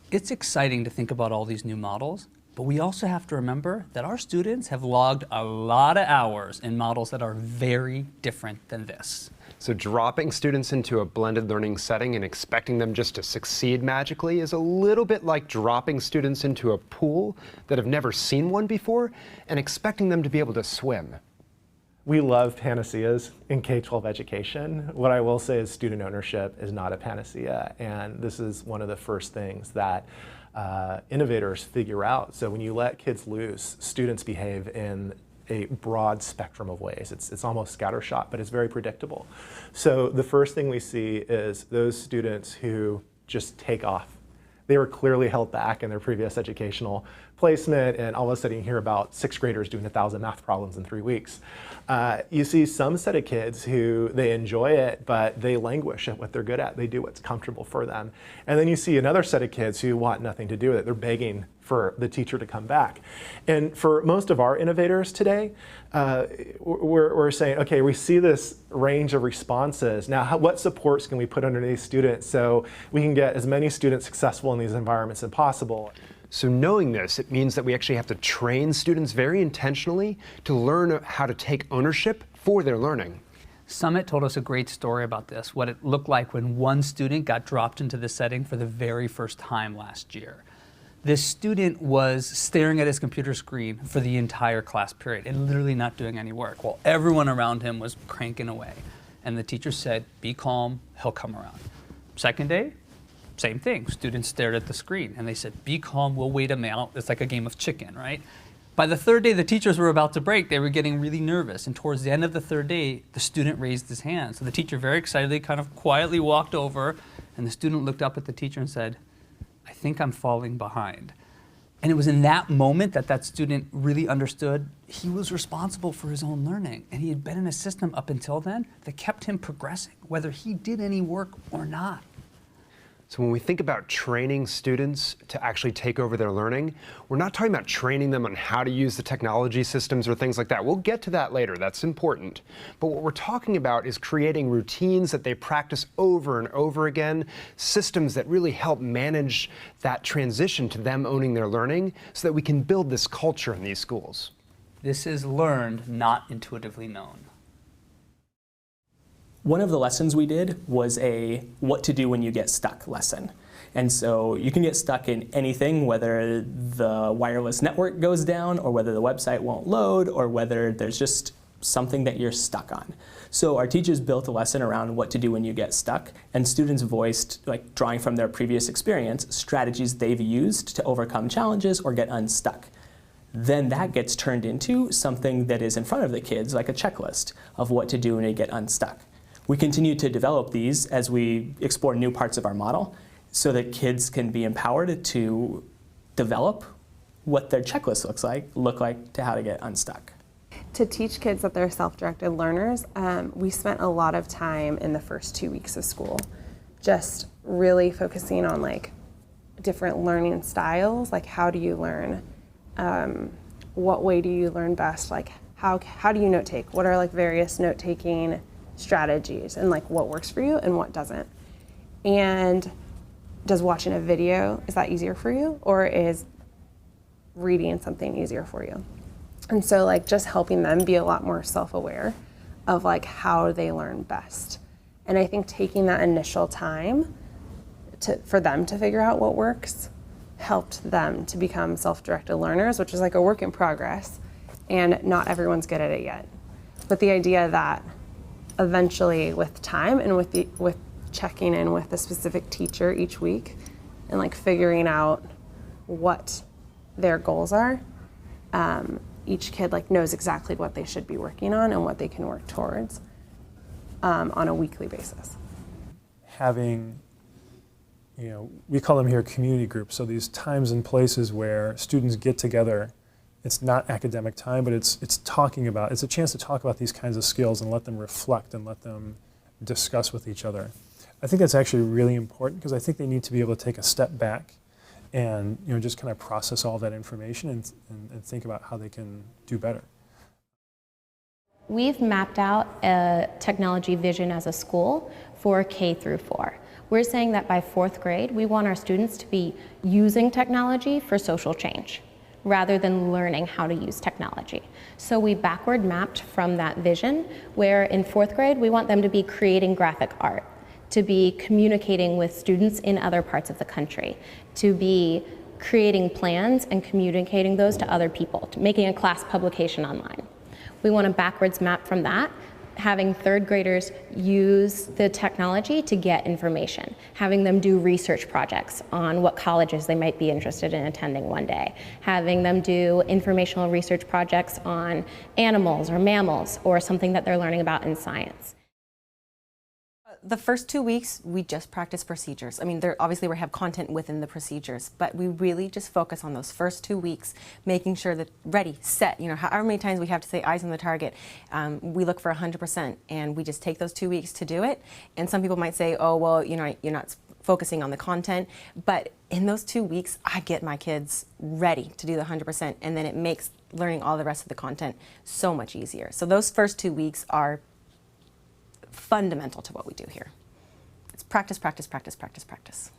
It's exciting to think about all these new models, but we also have to remember that our students have logged a lot of hours in models that are very different than this. So dropping students into a blended learning setting and expecting them just to succeed magically is a little bit like dropping students into a pool that have never seen one before and expecting them to be able to swim. We love panaceas in K-12 education. What I will say is student ownership is not a panacea, and this is one of the first things that innovators figure out. So when you let kids loose, students behave in a broad spectrum of ways. It's almost scattershot, but it's very predictable. So the first thing we see is those students who just take off. They were clearly held back in their previous educational placement, and all of a sudden you hear about sixth graders doing 1,000 math problems in 3 weeks. You see some set of kids who they enjoy it, but they languish at what they're good at. They do what's comfortable for them. And then you see another set of kids who want nothing to do with it. They're begging for the teacher to come back. And for most of our innovators today, we're saying, okay, we see this range of responses. Now, what supports can we put under these students so we can get as many students successful in these environments as possible? So knowing this, it means that we actually have to train students very intentionally to learn how to take ownership for their learning. Summit told us a great story about this, what it looked like when one student got dropped into the setting for the very first time last year. This student was staring at his computer screen for the entire class period and literally not doing any work while everyone around him was cranking away. And the teacher said, "Be calm, he'll come around." Second day, same thing. Students stared at the screen and they said, "Be calm, we'll wait him out." It's like a game of chicken, right? By the third day, the teachers were about to break. They were getting really nervous. And towards the end of the third day, the student raised his hand. So the teacher very excitedly kind of quietly walked over, and the student looked up at the teacher and said, "I think I'm falling behind." And it was in that moment that that student really understood he was responsible for his own learning. And he had been in a system up until then that kept him progressing, whether he did any work or not. So when we think about training students to actually take over their learning, we're not talking about training them on how to use the technology systems or things like that. We'll get to that later, that's important. But what we're talking about is creating routines that they practice over and over again, systems that really help manage that transition to them owning their learning so that we can build this culture in these schools. This is learned, not intuitively known. One of the lessons we did was a what to do when you get stuck lesson. And so you can get stuck in anything, whether the wireless network goes down or whether the website won't load or whether there's just something that you're stuck on. So our teachers built a lesson around what to do when you get stuck, and students voiced, like drawing from their previous experience, strategies they've used to overcome challenges or get unstuck. Then that gets turned into something that is in front of the kids, like a checklist of what to do when you get unstuck. We continue to develop these as we explore new parts of our model so that kids can be empowered to develop what their checklist look like to how to get unstuck. To teach kids that they're self-directed learners, we spent a lot of time in the first 2 weeks of school just really focusing on like different learning styles, like how do you learn, what way do you learn best, like how do you note take, what are like various note taking strategies and like what works for you and what doesn't. And does watching a video, is that easier for you, or is reading something easier for you? And so like just helping them be a lot more self-aware of like how they learn best. And I think taking that initial time for them to figure out what works helped them to become self-directed learners, which is like a work in progress, and not everyone's good at it yet. But the idea that eventually with time and with checking in with a specific teacher each week and like figuring out what their goals are, each kid like knows exactly what they should be working on and what they can work towards on a weekly basis. Having, we call them here community groups, so these times and places where students get together. It's not academic time, but it's a chance to talk about these kinds of skills and let them reflect and let them discuss with each other. I think that's actually really important because I think they need to be able to take a step back and just kind of process all that information and think about how they can do better. We've mapped out a technology vision as a school for K through 4. We're saying that by 4th grade, we want our students to be using technology for social change rather than learning how to use technology. So we backward mapped from that vision where in 4th grade, we want them to be creating graphic art, to be communicating with students in other parts of the country, to be creating plans and communicating those to other people, to making a class publication online. We want to backwards map from that, having 3rd graders use the technology to get information, having them do research projects on what colleges they might be interested in attending one day, having them do informational research projects on animals or mammals or something that they're learning about in science. The first 2 weeks, we just practice procedures. I mean, obviously we have content within the procedures, but we really just focus on those first 2 weeks, making sure that ready, set, however many times we have to say eyes on the target, we look for 100%, and we just take those 2 weeks to do it. And some people might say, oh, well, you're not focusing on the content, but in those 2 weeks, I get my kids ready to do the 100%, and then it makes learning all the rest of the content so much easier. So those first 2 weeks are fundamental to what we do here. It's practice, practice, practice, practice, practice.